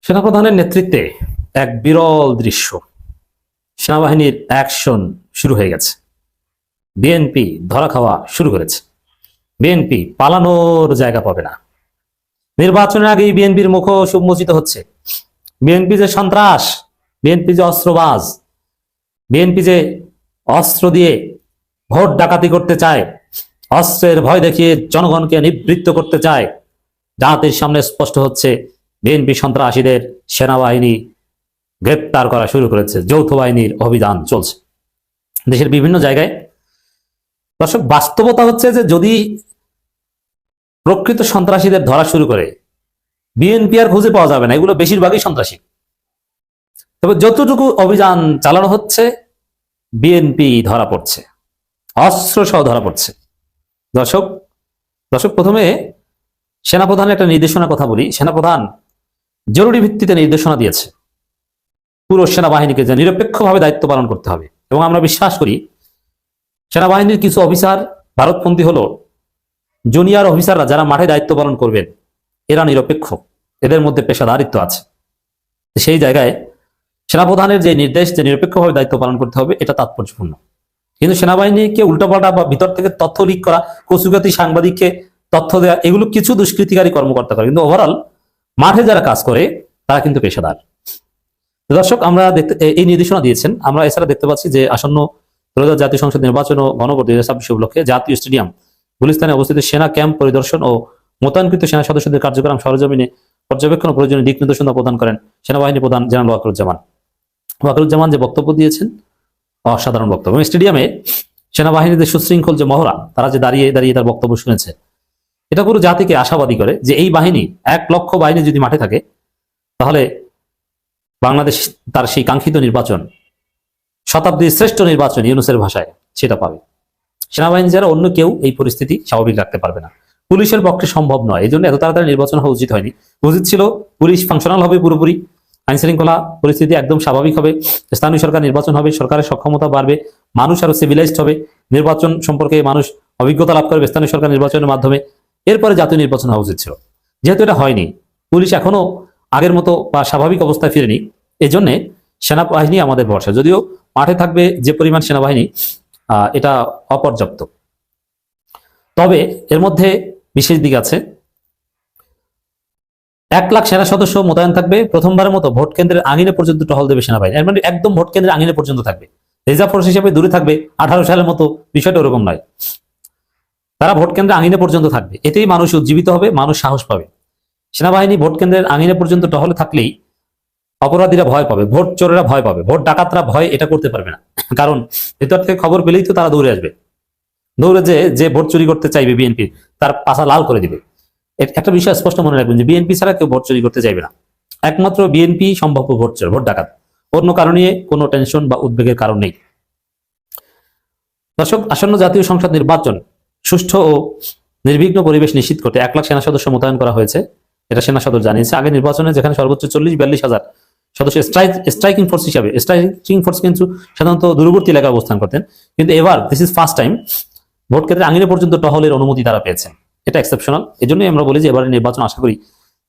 সেনাপ্রধানের নেতৃত্বে এক বিরল দৃশ্য, সেনাবাহিনীর অ্যাকশন শুরু হয়ে গেছে। বিএনপি ধরা খাওয়া শুরু করেছে। বিএনপি পালানোর জায়গা পাবে না। নির্বাচনের আগেই বিএনপির মুখ উন্মোচিত হচ্ছে। বিএনপি যে সন্ত্রাস, বিএনপি যে অস্ত্রবাজ, বিএনপি যে অস্ত্র দিয়ে ভোট ডাকাতি করতে চায়, অস্ত্রের ভয় দেখিয়ে জনগণকে নিবৃত্ত করতে চায়, জাতির সামনে স্পষ্ট হচ্ছে। বিএনপি সন্ত্রাসীদের সেনাবাহিনী গ্রেপ্তার করা শুরু করেছে। যৌথ বাহিনীর অভিযান চলছে দেশের বিভিন্ন জায়গায়। দর্শক, বাস্তবতা হচ্ছে যে যদি প্রকৃত সন্ত্রাসীদের ধরা শুরু করে, বিএনপি আর খুঁজে পাওয়া যাবে না। এগুলো বেশিরভাগই সন্ত্রাসী। তবে যতটুকু অভিযান চালানো হচ্ছে, বিএনপি ধরা পড়ছে, অস্ত্র সহ ধরা পড়ছে। দর্শক দর্শক প্রথমে সেনাপ্রধানের একটা নির্দেশনার কথা বলি। সেনাপ্রধান জরুরি ভিত্তিতে নির্দেশনা দিয়েছে পুরো সেনাবাহিনীকে যে নিরপেক্ষভাবে দায়িত্ব পালন করতে হবে। এবং আমরা বিশ্বাস করি সেনাবাহিনীর কিছু অফিসার ভারতপন্থী হলো জুনিয়র অফিসাররা যারা মাঠে দায়িত্ব পালন করবেন, এরা নিরপেক্ষ, এদের মধ্যে পেশাদারিত্ব আছে। সেই জায়গায় সেনাপ্রধানের যে নির্দেশ যে নিরপেক্ষভাবে দায়িত্ব পালন করতে হবে, এটা তাৎপর্যপূর্ণ। কিন্তু সেনাবাহিনীকে উল্টাপাল্টা বা ভিতর থেকে তথ্য লিক করা, কচুগাতি সাংবাদিককে তথ্য দেওয়া, এগুলো কিছু দুষ্কৃতিকারী কর্মকর্তা করে। কিন্তু ওভারঅল মাঠে যারা কাজ করে তারা কিন্তু পেশাদার। দর্শক, আমরা দেখতে এই নির্দেশনা দিয়েছেন। আমরা এছাড়া দেখতে পাচ্ছি যে আসন্ন ত্রয়োদশ জাতীয় সংসদ নির্বাচন ও গণভোট 2026 উপলক্ষে জাতীয় স্টেডিয়াম গুলিস্তানে অবস্থিত সেনা ক্যাম্প পরিদর্শন ও মোতায়েনকৃত সেনা সদস্যদের কার্যক্রম সরজমিনে পর্যবেক্ষণ ও প্রয়োজনীয় দিক নির্দেশনা প্রদান করেন সেনাবাহিনী প্রধান জেনারেল ওয়াকারুজ্জামান। ওয়াকারুজ্জামান যে বক্তব্য দিয়েছেন, অসাধারণ বক্তব্য। স্টেডিয়ামে সেনাবাহিনীদের সুশৃঙ্খল যে মহড়া, তারা যে দাঁড়িয়ে দাঁড়িয়ে তার বক্তব্য শুনেছে, এটা পুরো জাতিকে আশাবাদী করে যে এই বাহিনী, 1 লক্ষ বাহিনী যদি মাঠে থাকে, তাহলে বাংলাদেশ তার সেই কাঙ্ক্ষিত নির্বাচন, শতাব্দীর শ্রেষ্ঠ নির্বাচন ইউনূসের ভাষায়, সেটা পাবে। সেনাবাহিনী যারা অন্য কেউ এই পরিস্থিতি স্বাভাবিক রাখতে পারবে না। পুলিশের পক্ষে সম্ভব নয়। এই জন্য এত তাড়াতাড়ি নির্বাচন হওয়া উচিত হয়নি। উচিত ছিল পুলিশ ফাংশনাল হবে পুরোপুরি, আইন শৃঙ্খলা পরিস্থিতি একদম স্বাভাবিক হবে, স্থানীয় সরকার নির্বাচন হবে, সরকারের সক্ষমতা বাড়বে, মানুষ আরো সিভিলাইজড হবে, নির্বাচন সম্পর্কে মানুষ অভিজ্ঞতা লাভ করবে স্থানীয় সরকার নির্বাচনের মাধ্যমে। এরপরে জাতীয় নির্বাচন হওয়া উচিত ছিল। যেহেতু এটা হয়নি, পুলিশ এখনো আগের মতো বা স্বাভাবিক অবস্থায় ফিরেনি, এই জন্য সেনাবাহিনী আমাদের ভরসা। যদিও মাঠে থাকবে যে পরিমাণ সেনাবাহিনী, এটা অপর্যাপ্ত। তবে এর মধ্যে বিশেষ দিক আছে। 1 লাখ সেনা সদস্য মোতায়েন থাকবে। প্রথমবারের মতো ভোট কেন্দ্রের আঙিনে পর্যন্ত টহল দেবে সেনাবাহিনী। এর মানে একদম ভোট কেন্দ্রের আঙিনে পর্যন্ত থাকবে। রিজার্ভ ফোর্স হিসেবে দূরে থাকবে। 18 সালের মতো বিষয়টা ওরকম নয়। তারা ভোট কেন্দ্রের আঙিনে পর্যন্ত থাকবে। এতেই মানুষ উজ্জীবিত হবে, মানুষ সাহস পাবে। সেনাবাহিনী ভোট কেন্দ্রের আঙিনে পর্যন্ত টহলে থাকলেই অপরাধীরা ভয় পাবে, ভোট চোরেরা ভয় পাবে, ভোট ডাকাতরা ভয় এটা করতে পারবে না। কারণ ভেতর থেকে খবর পেলেই তো তারা দৌড়ে আসবে। দৌড়ে যে ভোট চুরি করতে চাইবে বিএনপি, তার পাছা লাল করে দিবে। একটা বিষয় স্পষ্ট মনে রাখবেন যে বিএনপি ছাড়া কেউ ভোট চুরি করতে চাইবে না। একমাত্র বিএনপি সম্ভাব্য ভোট চোর, ভোট ডাকাত। অন্য কারণে কোনো টেনশন বা উদ্বেগের কারণ নেই। দর্শক, আসন্ন জাতীয় সংসদ নির্বাচন সুষ্ঠু ও নির্বিঘ্ন পরিবেশ নিশ্চিত করতে 1 লাখ সেনা সদস্য মোতায়েন করা হয়েছে, এটা সেনা সদর জানিয়েছে। আগে নির্বাচনে যেখানে সর্বোচ্চ 40-42 হাজার সদস্য স্ট্রাইকিং ফোর্স হিসাবে, স্ট্রাইকিং ফোর্স কিন্তু সাধারণত দূরবর্তী এলাকায় অবস্থান করতেন, কিন্তু এবার this is first time vote কেন্দ্রের আঙিনে পর্যন্ত টহলের অনুমতি তারা পেয়েছেন। এটা এক্সেপশনাল। এই জন্যই আমরা বলি যে এবারের নির্বাচন আশা করি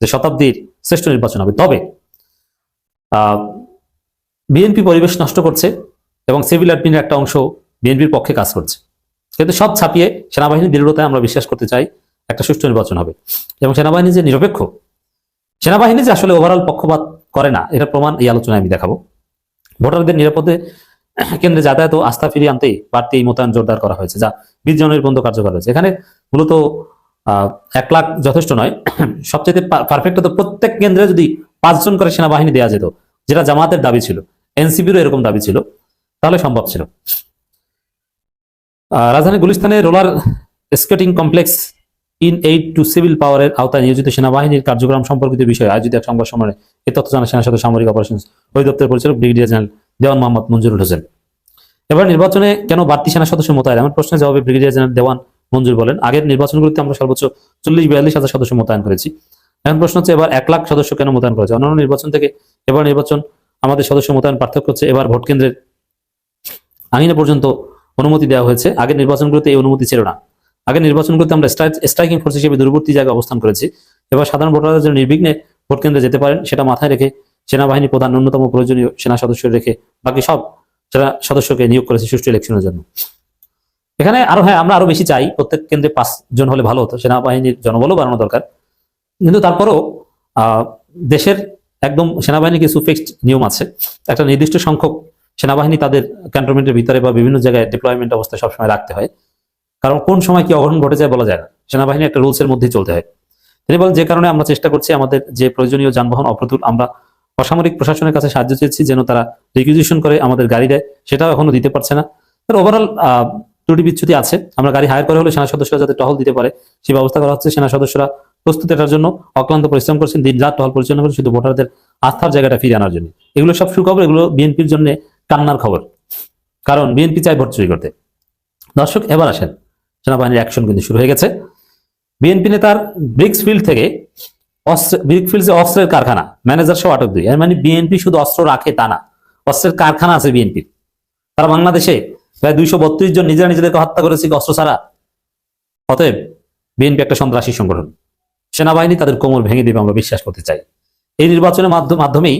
যে শতাব্দীর শ্রেষ্ঠ নির্বাচন হবে। তবে বিএনপি পরিবেশ নষ্ট করছে এবং সিভিল অ্যাডমিনের একটা অংশ বিএনপির পক্ষে কাজ করছে। কিন্তু সব ছাপিয়ে সেনাবাহিনীর দৃঢ়তায় আমরা বিশ্বাস করতে চাই একটা সুষ্ঠু নির্বাচন হবে। এবং সেনাবাহিনী যে নিরপেক্ষ, সেনাবাহিনী যে আসলে ওভারঅল পক্ষপাত করে না, এটা প্রমাণ এই আলোচনায় আমি দেখাবো। ভোটারদের নিরাপদে কেন্দ্রে যাতায়াত ও আস্থা ফিরিয়ে আনতেই বাড়তি এই মোতায়েন জোরদার করা হয়েছে, যা 20 জানুয়ারি পর্যন্ত কার্যকর হয়েছে। এখানে মূলত 1 লাখ যথেষ্ট নয়। সবচেয়ে পারফেক্ট হতো প্রত্যেক কেন্দ্রে যদি 5 জন করে সেনাবাহিনী দেওয়া যেত, যেটা জামাতের দাবি ছিল, এনসিপিরও এরকম দাবি ছিল, তাহলে সম্ভব ছিল। রাজধানী গুলিস্তানে roller skating complex in aid to civil পাওয়ারের আওতায় নিয়োজিত সেনাবাহিনীর কার্যক্রম সম্পর্কিত বিষয়ে আয়োজিত এক সংবাদ সম্মেলনে এই তথ্য জানান সেনা সদর সামরিক অপারেশন অধিদপ্তরের পরিচালক ব্রিগেডিয়ার জেনারেল দেওয়ান মোহাম্মদ মঞ্জুরুল হোসেন। এবার নির্বাচনে কেন বাড়তি সেনা সদস্য মোতায়েন, এমন প্রশ্নের জবাবে ব্রিগেডিয়ার জেনারেল দেওয়ান মঞ্জুর বলেন, আগের নির্বাচনগুলিতে আমরা সর্বোচ্চ 40-42 হাজার সদস্য মোতায়েন করেছি। এখন প্রশ্ন হচ্ছে এবার 1 লাখ সদস্য কেন মোতায়েন করেছে। অন্যান্য নির্বাচন থেকে এবার নির্বাচন আমাদের সদস্য মোতায়েন পার্থক্য হচ্ছে এবার ভোট কেন্দ্রের আঙিনে পর্যন্ত অনুমতি দেওয়া হয়েছে। আগের নির্বাচনগুলোতে এই অনুমতি ছিল না। আগের নির্বাচনগুলোতে আমরা স্ট্রাইকিং ফোর্স হিসেবে দূরবর্তী জায়গায় অবস্থান করেছি। এবার সাধারণ ভোটারদের জন্য নির্বিঘ্নে ভোট কেন্দ্রে যেতে পারেন, সেটা মাথায় রেখে সেনাবাহিনী প্রধান ন্যূনতম প্রয়োজনীয় সেনা সদস্য রেখে বাকি সব সেনা সদস্যকে নিয়োগ করেছে সুষ্ঠু ইলেকশনের জন্য। এখানে আরো আমরা আরো বেশি চাই, প্রত্যেক কেন্দ্রে 5 জন হলে ভালো হতো, সেনাবাহিনীর জনবলও বাড়ানো দরকার। কিন্তু তারপরও দেশের একদম সেনাবাহিনী কিছু ফিক্সড নিয়ম আছে, একটা নির্দিষ্ট সংখ্যক সেনাবাহিনী তাদের ক্যান্টনমেন্টের ভিতরে বা বিভিন্ন জায়গায় ডিপ্লয়মেন্ট অবস্থায় সবসময় রাখতে হয়, কারণ কোন সময় কি অঘটন ঘটে যায় বলা যায় না, সেনাবাহিনী একটা রুলসের মধ্যেই চলতে হয়। তিনি বলেন যে কারণে আমরা চেষ্টা করছি আমাদের যে প্রয়োজনীয় যানবাহন অপ্রতুল, আমরা অসামরিক প্রশাসনের কাছে সাহায্য চেয়েছি যেন তারা রিকুইজিশন করে আমাদের গাড়ি দেয়, সেটাও এখনো দিতে পারছে না। তার ওভারঅল ত্রুটি বিচ্যুতি আছে। আমরা গাড়ি হায়ার করে হলে সেনা সদস্যরা যাতে টহল দিতে পারে সেই ব্যবস্থা করা হচ্ছে। সেনা সদস্যরা প্রস্তুত এটার জন্য অক্লান্ত পরিশ্রম করছেন, দিন রাত টহল পরিচালনা করছেন শুধু ভোটারদের আস্থার জায়গাটা ফিরে আনার জন্য। এগুলো সব সুখবর, এগুলো বিএনপির জন্য কান্নার খবর, কারণ বিএনপি চায় ভোট চুরি করতে। দর্শক, এবার আসেন, সেনাবাহিনীর অ্যাকশন কিন্তু শুরু হয়ে গেছে। বিএনপি নেতার ব্রিক্সফিল্ড থেকে ব্রিকফিল্ড অস্ত্রের কারখানা, ম্যানেজার সহ আটক 2। এর মানে বিএনপি শুধু অস্ত্র রাখে তা না, অস্ত্রের কারখানা আছে বিএনপির। তারা বাংলাদেশে প্রায় 232 জন নিজেরা নিজেদেরকে হত্যা করেছে অস্ত্র ছাড়া। অতএব বিএনপি একটা সন্ত্রাসী সংগঠন, সেনাবাহিনী তাদের কোমর ভেঙে দেবে আমরা বিশ্বাস করতে চাই। এই নির্বাচনের মাধ্যমেই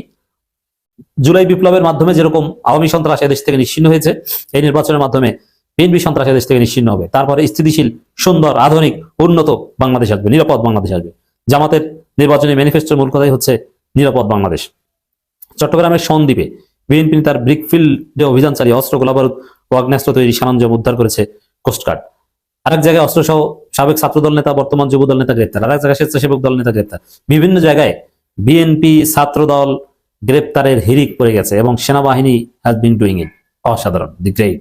জুলাই বিপ্লবের মাধ্যমে যেরকম আওয়ামী সন্ত্রাস এদেশ থেকে নিশ্চিহ্ন হয়েছে, এই নির্বাচনের মাধ্যমে বিএনপি সন্ত্রাস এদেশ থেকে নিশ্চিহ্ন হবে। তারপরে স্থিতিশীল, সুন্দর, আধুনিক, উন্নত বাংলাদেশ আসবে, নিরাপদ বাংলাদেশ আসবে। জামাতের নির্বাচনী ম্যানিফেস্টোর মূল কথাই হচ্ছে নিরাপদ বাংলাদেশ। চট্টগ্রামের সন্দ্বীপে বিএনপি তার ব্রিকফিল্ডে অভিযান চালিয়ে অস্ত্র, গোলাবারুদ ও আগ্নেয়াস্ত্র তৈরি সরঞ্জাম উদ্ধার করেছে কোস্টগার্ড। আরেক জায়গায় অস্ত্র সহ সাবেক ছাত্রদল নেতা বর্তমান যুবদল নেতা গ্রেপ্তার, আরেক জায়গায় স্বেচ্ছাসেবক দল নেতা গ্রেপ্তার। বিভিন্ন জায়গায় বিএনপি ছাত্রদল গ্রেপ্তারের হিড়িক পড়ে গেছে এবং সেনাবাহিনী হ্যাজ বিন ডুইং ইট। অসাধারণ, দি গ্রেট।